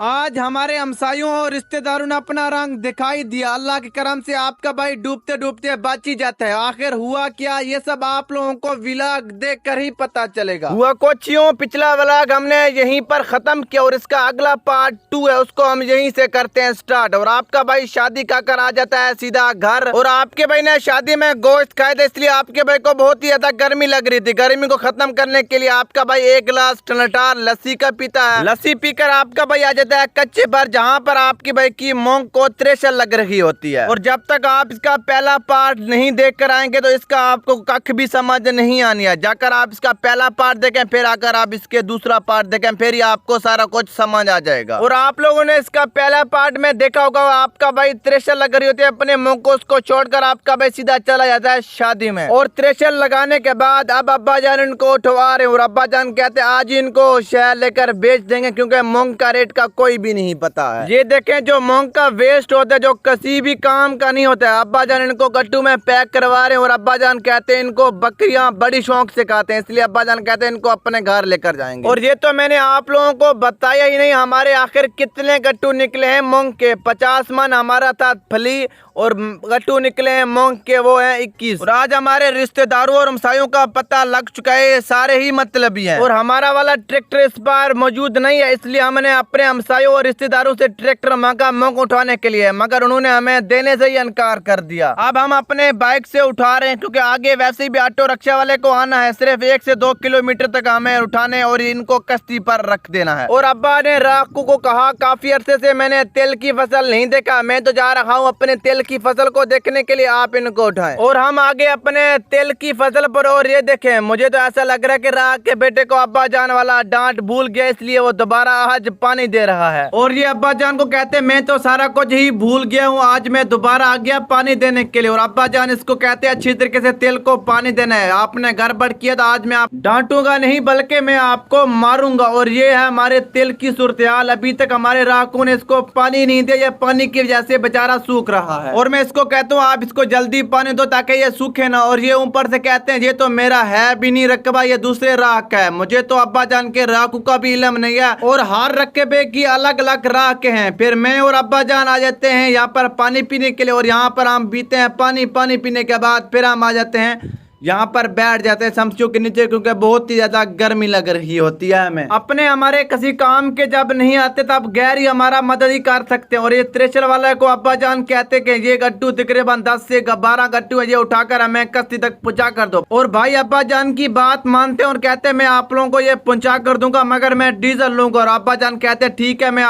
आज हमारे हमसायों और रिश्तेदारों ने अपना रंग दिखाई दिया। अल्लाह के करम से आपका भाई डूबते डूबते बच ही जाता है। आखिर हुआ क्या, ये सब आप लोगों को व्लॉग देख कर ही पता चलेगा। हुआ कोचियों पिछला व्लॉग हमने यहीं पर खत्म किया और इसका अगला पार्ट 2 है, उसको हम यहीं से करते हैं स्टार्ट। और आपका भाई शादी का कर आ जाता है सीधा घर, और आपके भाई ने शादी में गोश्त खाया था, इसलिए आपके भाई को बहुत ही ज्यादा गर्मी लग रही थी। गर्मी को खत्म करने के लिए आपका भाई एक गिलास टनटार लस्सी का पीता है। लस्सी पीकर आपका भाई आ जाता है कच्चे पर, जहाँ पर आपकी भाई की मूंग को त्रेशर लग रही होती है। और जब तक आप इसका पहला पार्ट नहीं देख कर आएंगे तो इसका आपको कख भी समझ नहीं आनी है। जाकर आप इसका पहला पार्ट देखें, फिर आकर आप इसके दूसरा पार्ट देखें, फिर ही आपको सारा कुछ समझ आ जाएगा। और आप लोगों ने इसका पहला पार्ट में देखा होगा, आपका भाई त्रेशर लग रही होती है अपने मुंह को, उसको छोड़कर आपका भाई सीधा चला जाता है शादी में। और त्रेशर लगाने के बाद अब अब्बा जान इनको उठवा रहे हैं और अब्बा जान कहते हैं आज इनको शहर लेकर बेच देंगे, क्योंकि मूंग का रेट का कोई भी नहीं पता है। ये देखें जो मूंग का वेस्ट होता है, जो किसी भी काम का नहीं होता है, अब्बा जान इनको गट्टू में पैक करवा रहे हैं। और अब्बा जान कहते हैं इनको बकरियां बड़ी शौक से खाते हैं, इसलिए अब्बा जान कहते हैं इनको अपने घर लेकर जाएंगे। और ये तो मैंने आप लोगों को बताया ही नहीं, हमारे आखिर कितने गट्टू निकले हैं मूंग के। 50 मन हमारा था फली और गट्टू निकले हैं मूंग के, वो है 21। और आज हमारे रिश्तेदारों और हमसायों का पता लग चुका है, सारे ही मतलबी हैं। और हमारा वाला ट्रैक्टर इस बार मौजूद नहीं है, इसलिए हमने अपने हमसायों और रिश्तेदारों से ट्रैक्टर मांगा मूंग उठाने के लिए, मगर उन्होंने हमें देने से ही इनकार कर दिया। अब हम अपने बाइक से उठा रहे हैं, क्योंकि आगे वैसे भी ऑटो रिक्शा वाले को आना है, सिर्फ 1 से 2 किलोमीटर तक हमें उठाने और इनको कश्ती पर रख देना है। और अब्बा ने राकू को कहा काफी अरसे से मैंने तेल की फसल नहीं देखा, मैं तो जा रहा हूँ अपने तेल की फसल को देखने के लिए, आप इनको उठाएं। और हम आगे अपने तेल की फसल पर। और ये देखें, मुझे तो ऐसा लग रहा है कि राग के बेटे को अब्बा जान वाला डांट भूल गया, इसलिए वो दोबारा आज पानी दे रहा है। और ये अब्बा जान को कहते हैं मैं तो सारा कुछ ही भूल गया हूँ, आज मैं दोबारा आ गया पानी देने के लिए। और अब्बा जान इसको कहते हैं अच्छी तरीके से तेल को पानी देना है, आपने गड़बड़ किया तो आज मैं आप डांटूंगा नहीं बल्कि मैं आपको मारूंगा। और ये है हमारे तेल की सूरत हाल, अभी तक हमारे राकू ने इसको पानी नहीं दिया, पानी की वजह से बेचारा सूख रहा है। और मैं इसको कहता हूँ आप इसको जल्दी पानी दो ताकि ये सूखे ना। और ये ऊपर से कहते हैं ये तो मेरा है भी नहीं रकबा, ये दूसरे राख का है। मुझे तो अब्बा जान के राकू का भी इल्म नहीं है, और हर रकबे की अलग अलग राख के हैं। फिर मैं और अब्बा जान आ जाते हैं यहाँ पर पानी पीने के लिए, और यहाँ पर हम पीते हैं पानी। पानी पीने के बाद फिर हम आ जाते हैं यहाँ पर बैठ जाते हैं शमशियों के नीचे, क्योंकि बहुत ही ज्यादा गर्मी लग रही होती है हमें। अपने हमारे किसी काम के जब नहीं आते तब गैर ही हमारा मदद ही कर सकते हैं। और ये त्रेशर वाले को अब्बा जान कहते कि ये गट्टू तकरीबन 10 से 12 गट्टू है, ये उठाकर हमें कश्ती तक पहुंचा कर दो। और भाई अब्बा जान की बात मानते हैं और कहते हैं मैं आप लोगों को ये पहुंचा कर दूंगा, मगर मैं डीजल लूंगा। और अब्बा जान कहते हैं ठीक है मैं